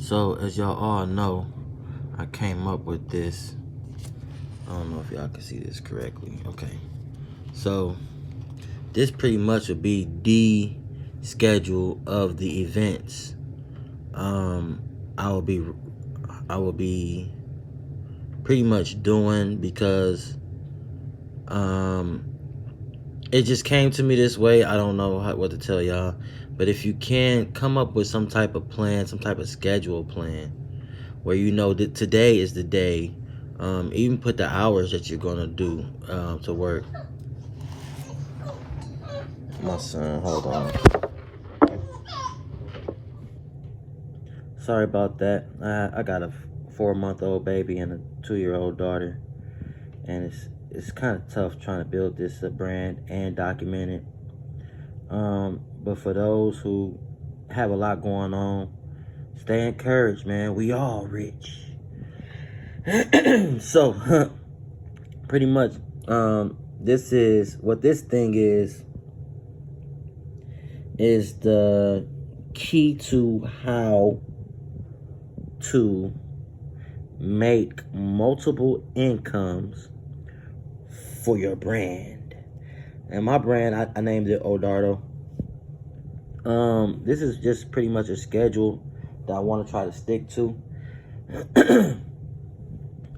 So, as y'all all know, I came up with this. I don't know if y'all can see this correctly. Okay. So, this pretty much would be the schedule of the events. Um, I will be, I will be pretty much doing because, um, it just came to me this way. I don't know what to tell y'all, but if you can come up with some type of plan, some type of schedule plan, where you know that today is the day. Even put the hours that you're gonna do to work. My son, hold on. Sorry about that. I got a 4-month-old baby and a 2-year-old daughter, and it's kind of tough trying to build this brand and document it. But for those who have a lot going on, stay encouraged, man. We all rich. So, pretty much, this is what this thing is the key to how to make multiple incomes for your brand. And my brand, I named it Odardo. This is just pretty much a schedule that I want to try to stick to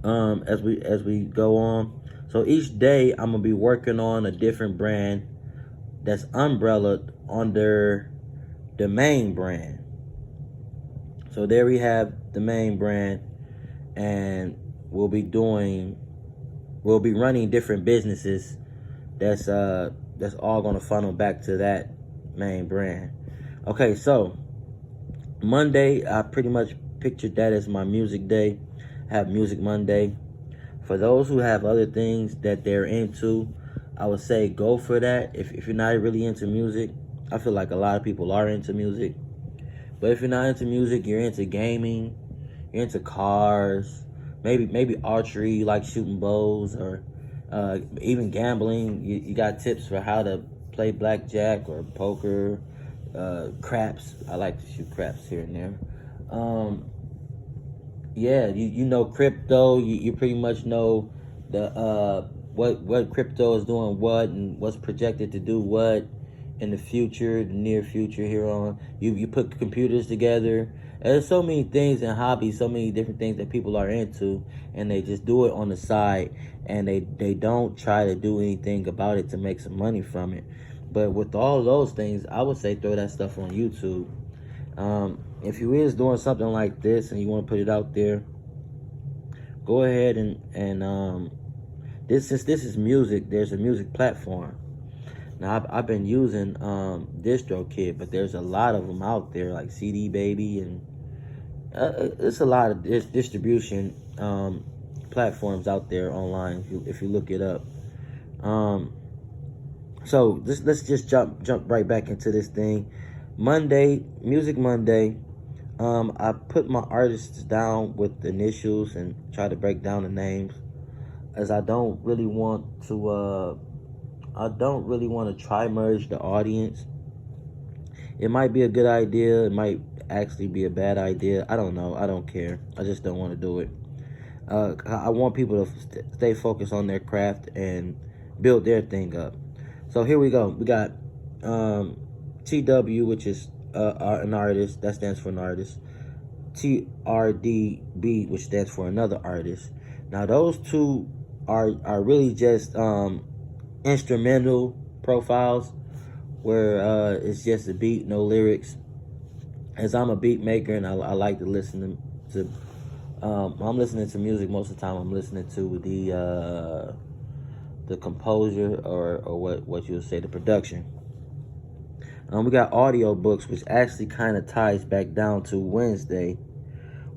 as we go on. So each day I'm gonna be working on a different brand that's umbrellaed under the main brand. So there we have the main brand, and we'll be running different businesses that's all gonna funnel back to that main brand. Okay, so Monday, I pretty much pictured that as my music day. I have Music Monday. For those who have other things that they're into, I would say go for that. If you're not really into music, I feel like a lot of people are into music. But if you're not into music, you're into gaming, you're into cars, maybe archery, you like shooting bows, or even gambling. You got tips for how to play blackjack or poker, craps. I like to shoot craps here and there. Yeah, you know crypto. You pretty much know the what crypto is doing what and what's projected to do what in the future, the near future here on. You put computers together. There's so many things and hobbies, so many different things that people are into, and they just do it on the side, and they don't try to do anything about it to make some money from it. But with all those things, I would say throw that stuff on YouTube. If you is doing something like this and you want to put it out there, go ahead and since this is music, there's a music platform. Now I've been using DistroKid, but there's a lot of them out there like CD Baby, and it's a lot of distribution platforms out there online if you look it up. So let's just jump right back into this thing. Monday, Music Monday. I put my artists down with initials and try to break down the names, as I don't really want to try merge the audience. It might be a good idea, it might actually be a bad idea. I don't know. I don't care. I just don't want to do it. I want people to stay focused on their craft and build their thing up. So here we go. We got TW, which is an artist. That stands for an artist. TRDB, which stands for another artist. Now those two are really just instrumental profiles, where it's just a beat, no lyrics. As I'm a beat maker and I like to listen to I'm listening to music most of the time. I'm listening to the composer, or what you would say, the production. We got audio books, which actually kind of ties back down to Wednesday,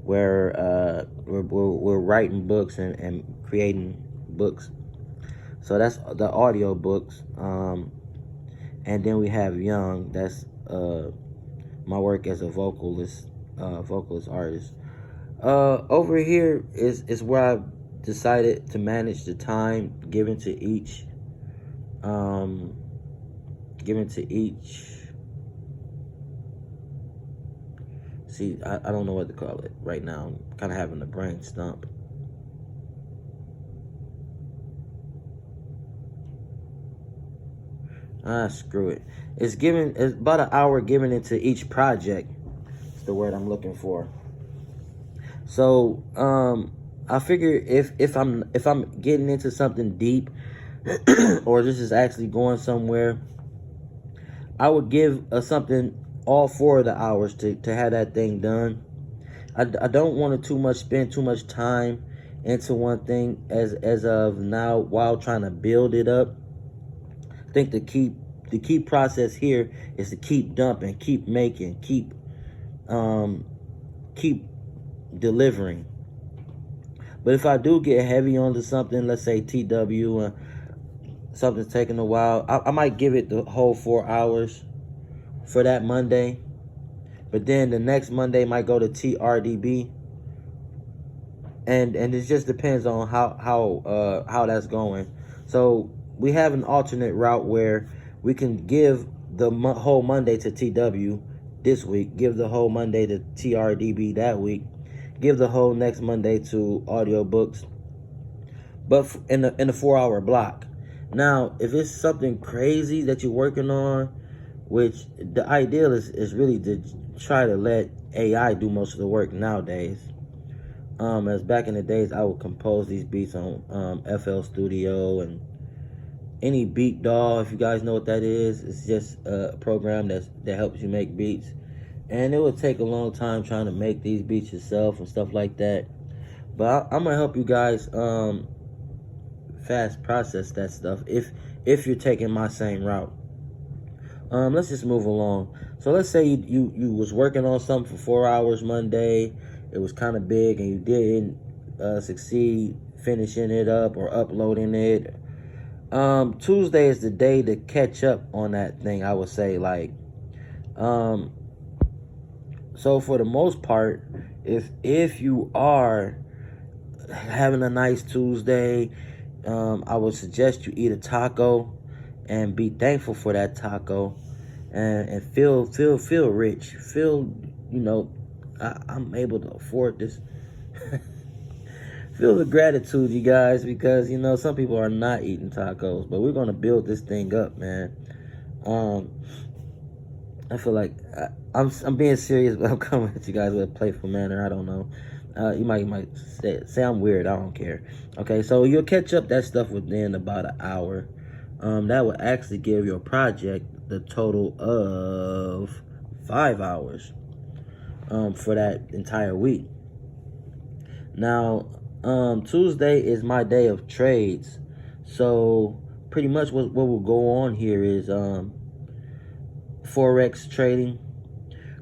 where we're writing books and creating books. So that's the audio books. And then we have Young. That's my work as a vocalist artist. Over here is where I decided to manage the time given to each See, I don't know what to call it right now. I'm kind of having a brain stump. Screw it. It's about an hour given into each project. It's the word I'm looking for. So, I figure if I'm getting into something deep, or this is actually going somewhere, I would give something all 4 of the hours to have that thing done. I don't want to spend too much time into one thing as of now while trying to build it up. I think the key process here is to keep dumping, keep making, keep delivering. But if I do get heavy onto something, let's say TW, something's taking a while, I might give it the whole 4 hours for that Monday. But then the next Monday might go to TRDB. And it just depends on how that's going. So we have an alternate route where we can give the whole Monday to TW this week, give the whole Monday to TRDB that week, give the whole next Monday to audiobooks, but in a 4 hour block. Now, if it's something crazy that you're working on, which the ideal is really to try to let AI do most of the work nowadays. As back in the days, I would compose these beats on FL Studio and any Beat Doll. If you guys know what that is, it's just a program that helps you make beats. And it would take a long time trying to make these beats yourself and stuff like that. But I'm gonna help you guys fast process that stuff if you're taking my same route. Let's just move along. So let's say you was working on something for 4 hours Monday. It was kind of big and you didn't succeed finishing it up or uploading it. Tuesday is the day to catch up on that thing, I would say. Like, so for the most part, if you are having a nice Tuesday, I would suggest you eat a taco and be thankful for that taco, and feel rich. Feel, I'm able to afford this. Feel the gratitude, you guys, because some people are not eating tacos, but we're gonna build this thing up, man. I feel like I'm being serious, but I'm coming at you guys with a playful manner. I don't know. You might say I'm weird. I don't care. Okay, so you'll catch up that stuff within about an hour. That will actually give your project the total of 5 hours for that entire week. Now, Tuesday is my day of trades. So pretty much what will go on here is Forex trading,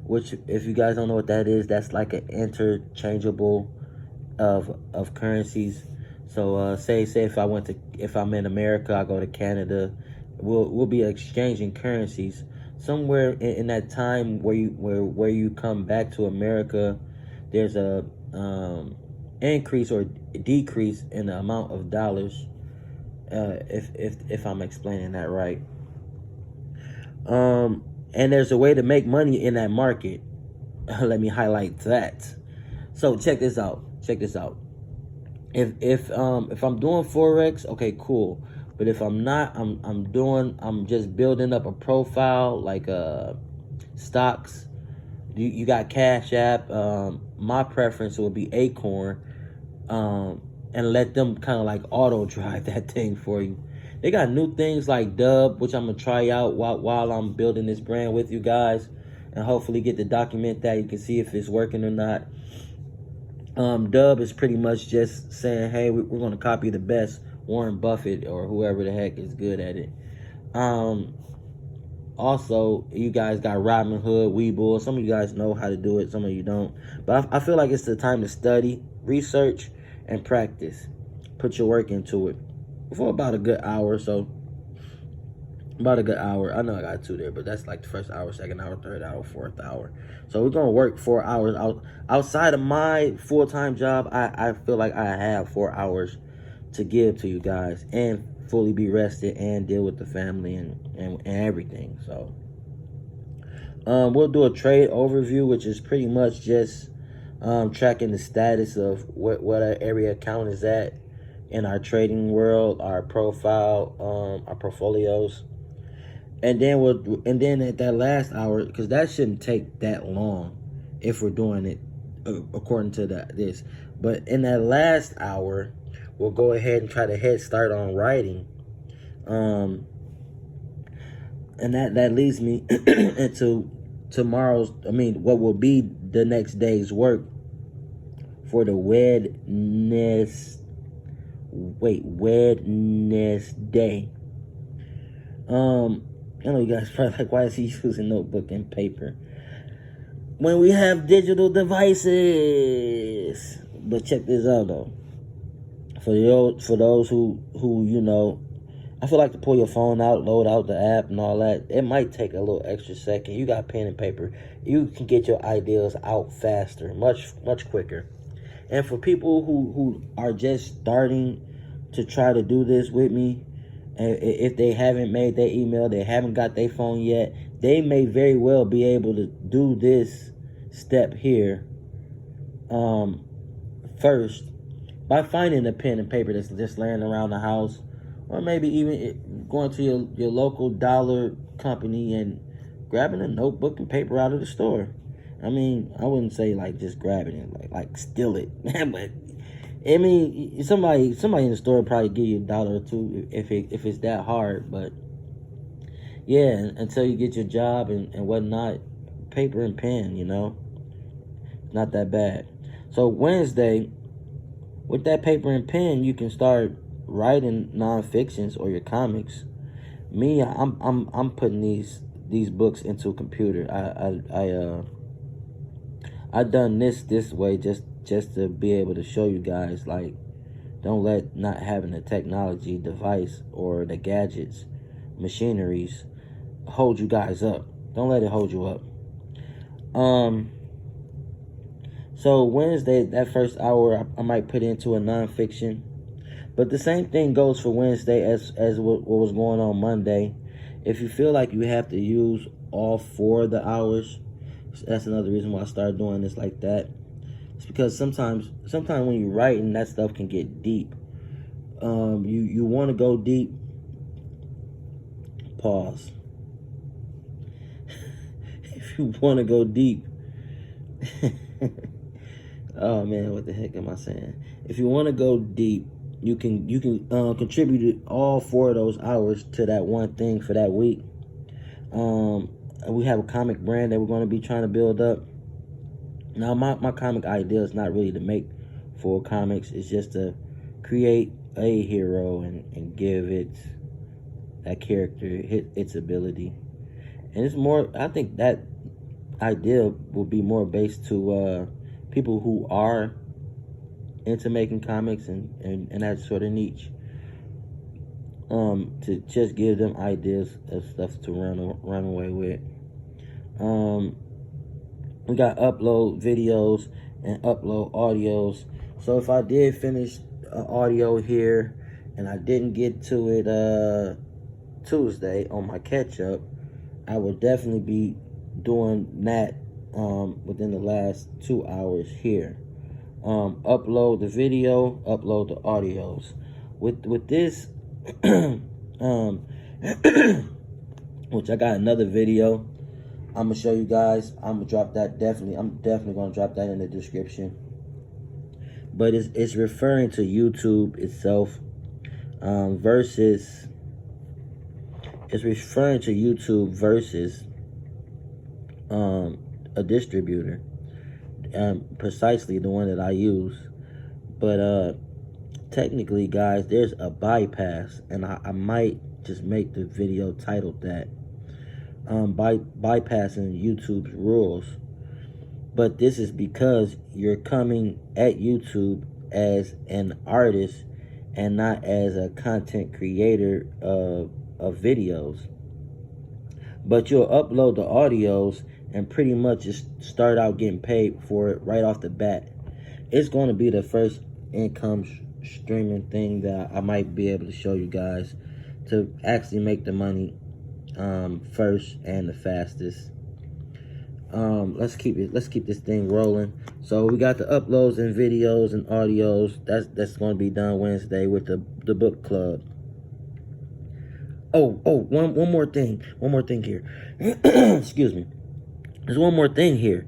which, if you guys don't know what that is, that's like an interchangeable of currencies. So say if I'm in America, I go to Canada, we'll be exchanging currencies. Somewhere in that time where you come back to America, there's a increase or decrease in the amount of dollars. If I'm explaining that right. And there's a way to make money in that market. Let me highlight that. So check this out. If I'm doing Forex, okay, cool. But if I'm not, I'm just building up a profile like stocks. You got Cash App. My preference would be Acorn. And let them kind of like auto drive that thing for you. They got new things like Dub, which I'm gonna try out while I'm building this brand with you guys, and hopefully get to document that. You can see if it's working or not. Dub is pretty much just saying, hey, we're gonna copy the best, Warren Buffett or whoever the heck is good at it. Also, you guys got Robinhood, Webull. Some of you guys know how to do it, some of you don't. But I feel like it's the time to study, research, and practice. Put your work into it for about a good hour or so. About a good hour. I know I got 2 there, but that's like the first hour, second hour, third hour, fourth hour. So we're gonna work 4 hours outside of my full-time job. I feel like I have 4 hours to give to you guys and fully be rested and deal with the family and everything. So We'll do a trade overview, which is pretty much just tracking the status of what our area account is at in our trading world, our profile, our portfolios. And then at that last hour, because that shouldn't take that long if we're doing it according to this. But in that last hour, we'll go ahead and try to head start on writing. And that leads me into what will be the next day's work for the Wednesday. I know you guys probably like, why is he using notebook and paper when we have digital devices? But check this out though. For those who I feel like to pull your phone out, load out the app and all that, it might take a little extra second. You got pen and paper, you can get your ideas out faster, much quicker. And for people who are just starting to try to do this with me, if they haven't made their email, they haven't got their phone yet, they may very well be able to do this step here first by finding a pen and paper that's just laying around the house, or maybe even going to your local dollar company and grabbing a notebook and paper out of the store. I mean, I wouldn't say like just grabbing it, like steal it. But I mean, somebody in the store will probably give you $1 or $2 if it's that hard. But yeah, until you get your job and whatnot, paper and pen, not that bad. So Wednesday, with that paper and pen, you can start writing non-fictions or your comics. Me, I'm putting these books into a computer. I done this way just to be able to show you guys, like, don't let not having the technology device or the gadgets, machineries hold you guys up. Don't let it hold you up. So Wednesday, that first hour, I might put into a nonfiction. But the same thing goes for Wednesday as what was going on Monday. If you feel like you have to use all 4 of the hours, that's another reason why I started doing this like that. It's because sometimes when you're writing, that stuff can get deep. You want to go deep. Pause. If you want to go deep. Oh man, what the heck am I saying? If you want to go deep, you can contribute all 4 of those hours to that one thing for that week. We have a comic brand that we're going to be trying to build up. Now, my comic idea is not really to make full comics. It's just to create a hero and give it that character its ability. And it's more, I think that idea will be more based to people who are into making comics and that sort of niche. To just give them ideas of stuff to run away with. We got upload videos and upload audios. So if I did finish audio here and I didn't get to it Tuesday on my catch up, I will definitely be doing that within the last 2 hours here. Upload the video, upload the audios. With this, which I got another video I'm gonna show you guys. I'm definitely gonna drop that in the description. But it's referring to YouTube itself versus a distributor, precisely the one that I use. But technically, guys, there's a bypass, and I might just make the video titled that, bypassing YouTube's rules. But this is because you're coming at YouTube as an artist and not as a content creator of videos. But you'll upload the audios and pretty much just start out getting paid for it right off the bat. It's going to be the first income streaming thing that I might be able to show you guys to actually make the money first and the fastest. let's keep this thing rolling. So we got the uploads and videos and audios. That's going to be done Wednesday with the book club. One more thing here. Excuse me. There's one more thing here.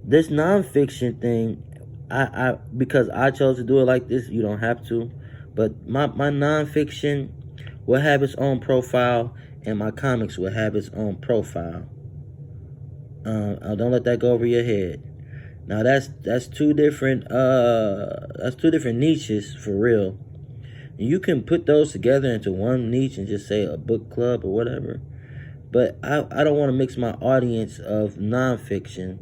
This nonfiction thing, I because I chose to do it like this, you don't have to. But my nonfiction will have its own profile, and my comics will have its own profile. Don't let that go over your head. Now that's two different niches for real. You can put those together into one niche and just say a book club or whatever. But I don't want to mix my audience of nonfiction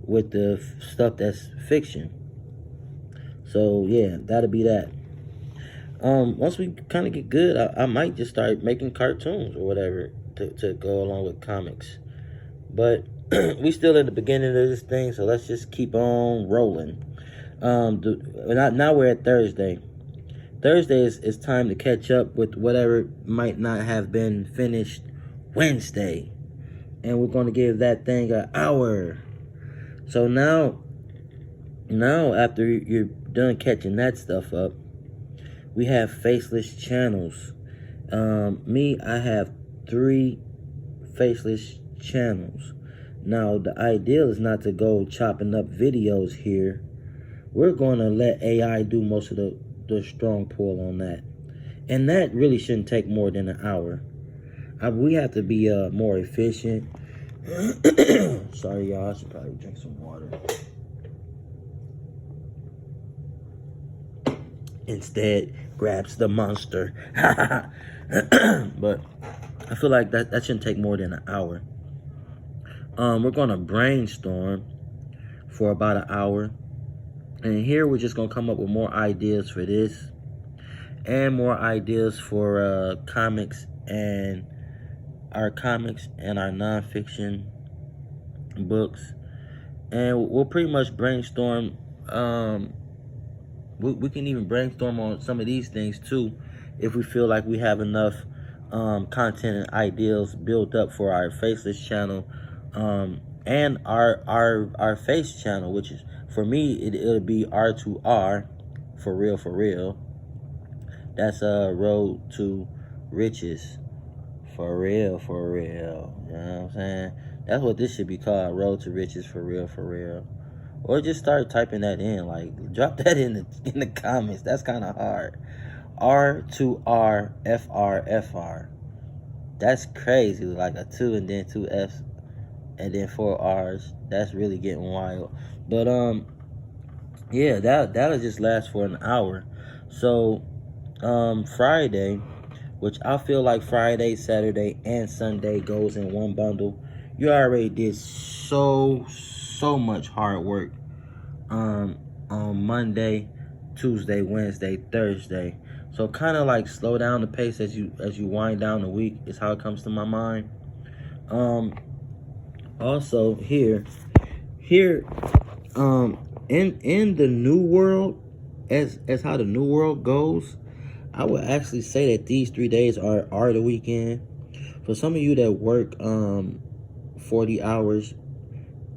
with the stuff that's fiction. So yeah, that'll be that. Once we kind of get good, I might just start making cartoons or whatever to go along with comics. But we still at the beginning of this thing, so let's just keep on rolling. Now we're at Thursday. Thursday is time to catch up with whatever might not have been finished Wednesday. And we're going to give that thing an hour. So now after you're done catching that stuff up, we have faceless channels. I have 3 faceless channels. Now, the ideal is not to go chopping up videos here. We're going to let AI do most of the strong pull on that. And that really shouldn't take more than an hour. We have to be more efficient. Sorry, y'all. I should probably drink some water. Instead, grabs the monster. But I feel like that shouldn't take more than an hour. We're going to brainstorm for about an hour. And here we're just going to come up with more ideas for this. And more ideas for comics and our nonfiction books. And we'll pretty much brainstorm. We can even brainstorm on some of these things too, if we feel like we have enough content and ideas built up for our faceless channel, and our face channel, which is, for me, it'll be R2R, for real. That's Road to Riches, for real. You know what I'm saying? That's what this should be called, Road to Riches, for real. Or just start typing that in, like drop that in the comments. That's kind of hard. R2R FR. That's crazy. Like a 2 and then 2 F's and then 4 R's. That's really getting wild. But yeah, that'll just last for an hour. So Friday, which I feel like Friday, Saturday, and Sunday goes in one bundle. You already did so much hard work on Monday, Tuesday, Wednesday, Thursday. So kind of like slow down the pace as you wind down the week is how it comes to my mind. Also here in the new world, as how the new world goes, I would actually say that these 3 days are the weekend. For some of you that work 40 hours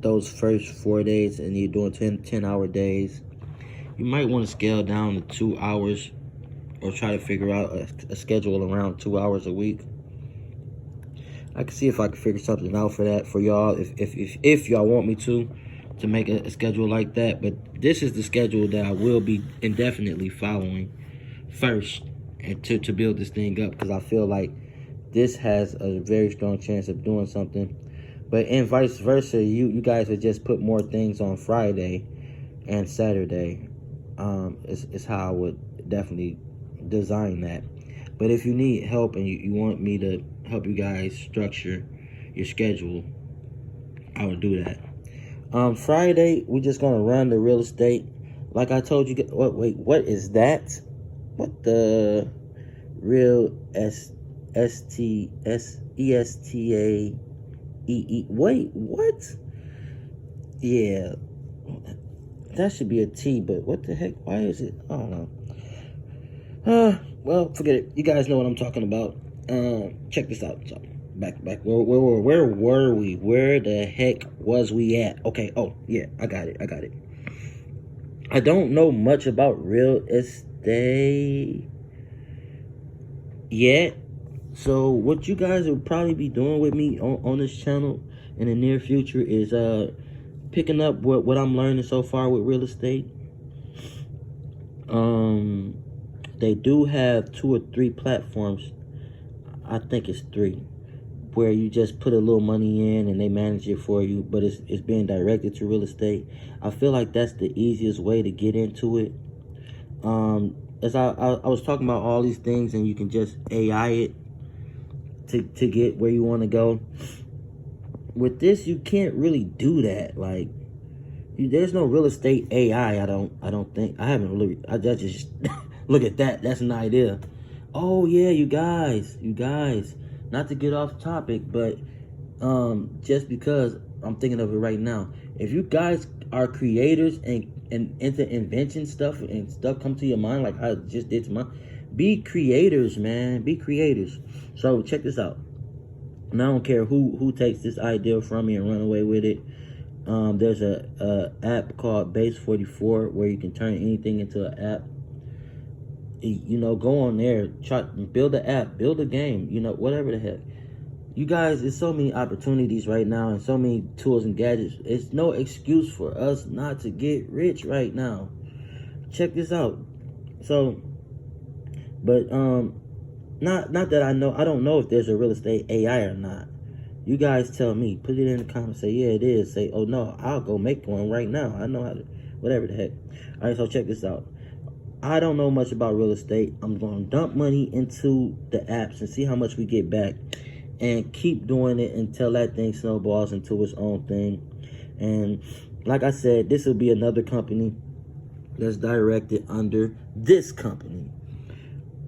those first 4 days and you're doing 10-hour days, you might want to scale down to 2 hours or try to figure out a schedule around 2 hours a week. I can see if I can figure something out for that for y'all, if y'all want me to make a schedule like that. But this is the schedule that I will be indefinitely following first, and to build this thing up, because I feel like this has a very strong chance of doing something. But and vice versa, you guys would just put more things on Friday and Saturday. Is how I would definitely design that. But if you need help and you want me to help you guys structure your schedule, I would do that. Friday, we're just gonna run the real estate. Like I told you. Wait, what is that? What the real ESTA? Wait, what? Yeah, that should be a T, but what the heck? Why is it? I don't know. Well, forget it. You guys know what I'm talking about. Check this out. So, back. Where were we? Where the heck was we at? Okay. Oh yeah, I got it. I don't know much about real estate yet. So what you guys will probably be doing with me on this channel in the near future is picking up what I'm learning so far with real estate. They do have 2 or 3 platforms. I think it's 3, where you just put a little money in and they manage it for you, but it's being directed to real estate. I feel like that's the easiest way to get into it. As I was talking about all these things, and you can just AI it to get where you want to go. With this, you can't really do that. Like, there's no real estate AI. I don't think. I haven't really. I just look at that. That's an idea. Oh yeah, you guys. Not to get off topic, but just because I'm thinking of it right now. If you guys are creators and into invention stuff and stuff come to your mind like I just did to mine, be creators, man. Be creators. So check this out. And I don't care who takes this idea from me and run away with it. There's a app called Base 44 where you can turn anything into an app. You know, go on there, try build an app, build a game, you know, whatever the heck. You guys, there's so many opportunities right now and so many tools and gadgets. It's no excuse for us not to get rich right now. Check this out. So, but not that I don't know if there's a real estate AI or not. You guys tell me. Put it in the comments. Say, yeah, it is. Say, oh, no, I'll go make one right now. I know how to, whatever the heck. All right, so check this out. I don't know much about real estate. I'm going to dump money into the apps and see how much we get back. And keep doing it until that thing snowballs into its own thing. And like I said, this will be another company that's directed under this company.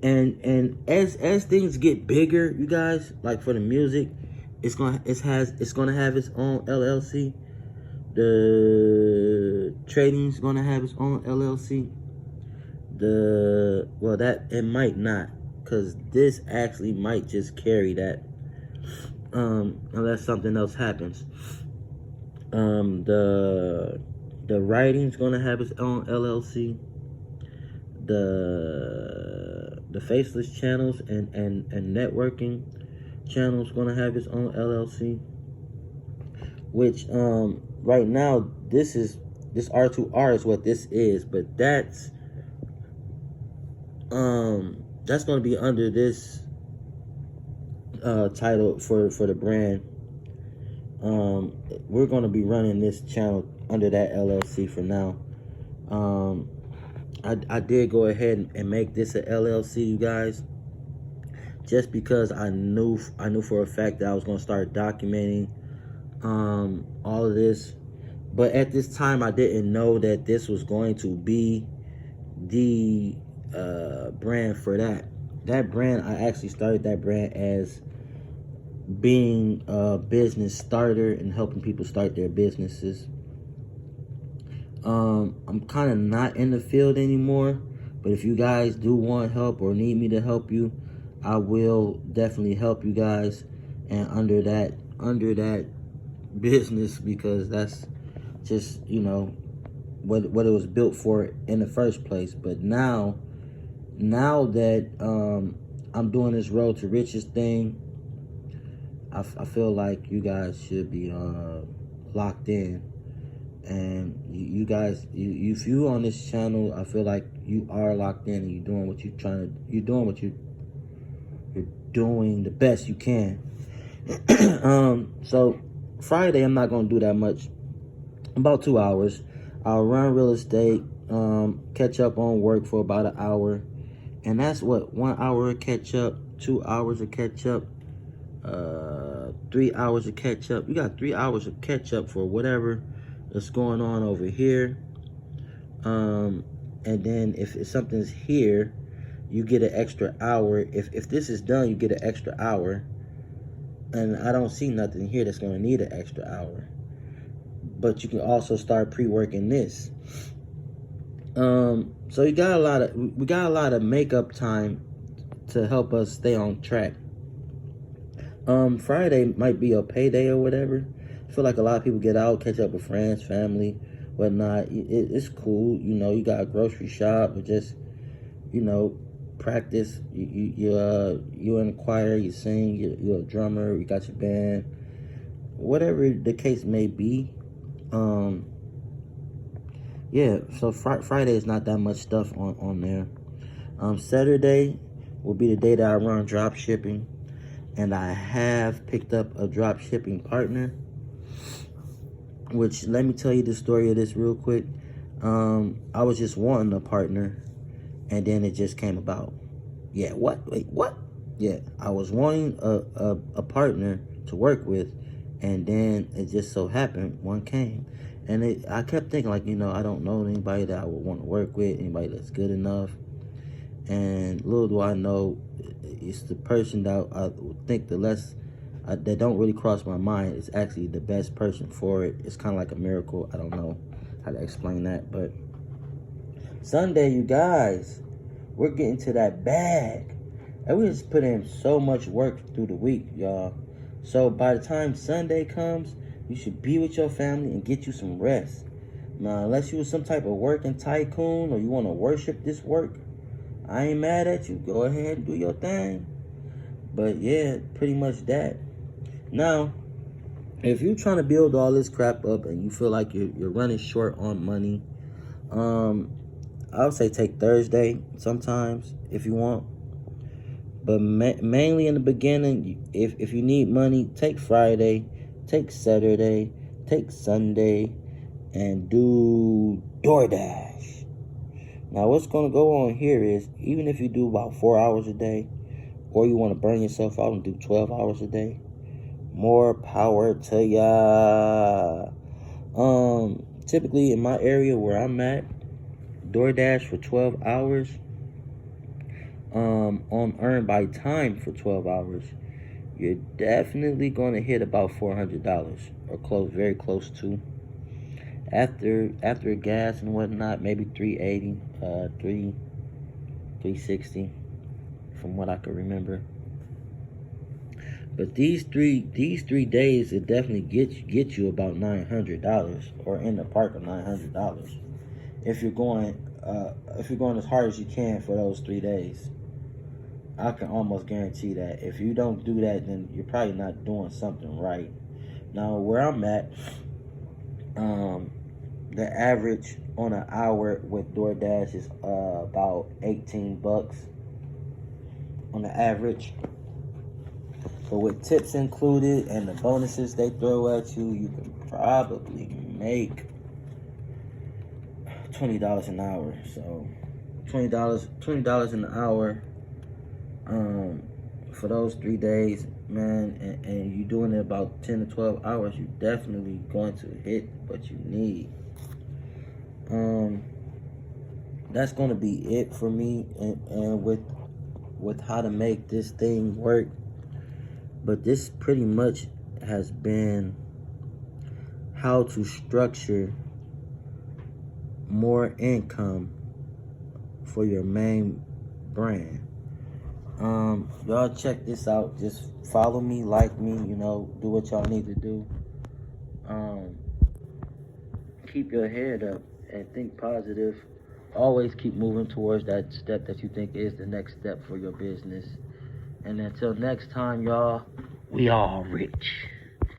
And as things get bigger, you guys, like for the music, it's gonna have its own LLC. The trading's gonna have its own LLC. That it might not, because this actually might just carry that, unless something else happens. The writing's gonna have its own LLC. The faceless channels and networking channels gonna have its own LLC, which right now this R2R is what this is, but that's gonna be under this title for the brand. We're gonna be running this channel under that LLC for now. I did go ahead and make this a LLC, you guys, just because I knew for a fact that I was going to start documenting all of this. But at this time, I didn't know that this was going to be the brand for that. That brand, I actually started that brand as being a business starter and helping people start their businesses. I'm kind of not in the field anymore, but if you guys do want help or need me to help you, I will definitely help you guys, and under that business, because that's just, you know, what it was built for in the first place. But now that I'm doing this Road to Riches thing, I feel like you guys should be locked in. And you guys, if you on this channel, I feel like you are locked in and you're doing the best you can. So Friday, I'm not gonna do that much. About 2 hours. I'll run real estate, catch up on work for about an hour, and that's what 1 hour of catch up, 2 hours of catch up, 3 hours of catch up. You got 3 hours of catch up for whatever that's going on over here. And then if something's here, you get an extra hour. If this is done, you get an extra hour. And I don't see nothing here that's going to need an extra hour. But you can also start pre-working this. So we got a lot of makeup time to help us stay on track. Friday might be a payday or whatever. I feel like a lot of people get out, catch up with friends, family, whatnot. It's cool, you know. You got a grocery shop, or just, you know, practice. You're in a choir, you sing, you're a drummer, you got your band, whatever the case may be. Yeah. So Friday is not that much stuff on there. Saturday will be the day that I run drop shipping, and I have picked up a drop shipping partner. Which, let me tell you the story of this real quick. I was just wanting a partner, and then it just came about. Yeah, what? Wait, what? Yeah, I was wanting a partner to work with, and then it just so happened one came. And I kept thinking, like, you know, I don't know anybody that I would want to work with, anybody that's good enough. And little do I know, it's the person that I would think that don't really cross my mind is actually the best person for it. It's kind of like a miracle. I don't know how to explain that, but Sunday, you guys, we're getting to that bag. And we just put in so much work through the week, y'all. So by the time Sunday comes, you should be with your family and get you some rest. Now, unless you were some type of working tycoon or you want to worship this work, I ain't mad at you. Go ahead and do your thing. But yeah, pretty much that. Now, if you're trying to build all this crap up and you feel like you're running short on money, I would say take Thursday sometimes if you want. But mainly in the beginning, if you need money, take Friday, take Saturday, take Sunday, and do DoorDash. Now, what's going to go on here is, even if you do about 4 hours a day, or you want to burn yourself out and do 12 hours a day, more power to ya. Typically in my area where I'm at, DoorDash for 12 hours, on Earn by Time for 12 hours, you're definitely going to hit about $400 or very close to. After gas and whatnot, maybe 380, 360, from what I can remember. But these three days, it definitely get you about $900, or in the park of $900, if you're going as hard as you can for those 3 days. I can almost guarantee that. If you don't do that, then you're probably not doing something right. Now, where I'm at, the average on an hour with DoorDash is about $18 on the average. But with tips included and the bonuses they throw at you, you can probably make $20 an hour. So $20 an hour for those 3 days, man, and you're doing it about 10 to 12 hours, you're definitely going to hit what you need. That's going to be it for me, and with how to make this thing work. But this pretty much has been how to structure more income for your main brand. Y'all check this out. Just follow me, like me, you know, do what y'all need to do. Keep your head up and think positive. Always keep moving towards that step that you think is the next step for your business. And until next time, y'all, we all rich.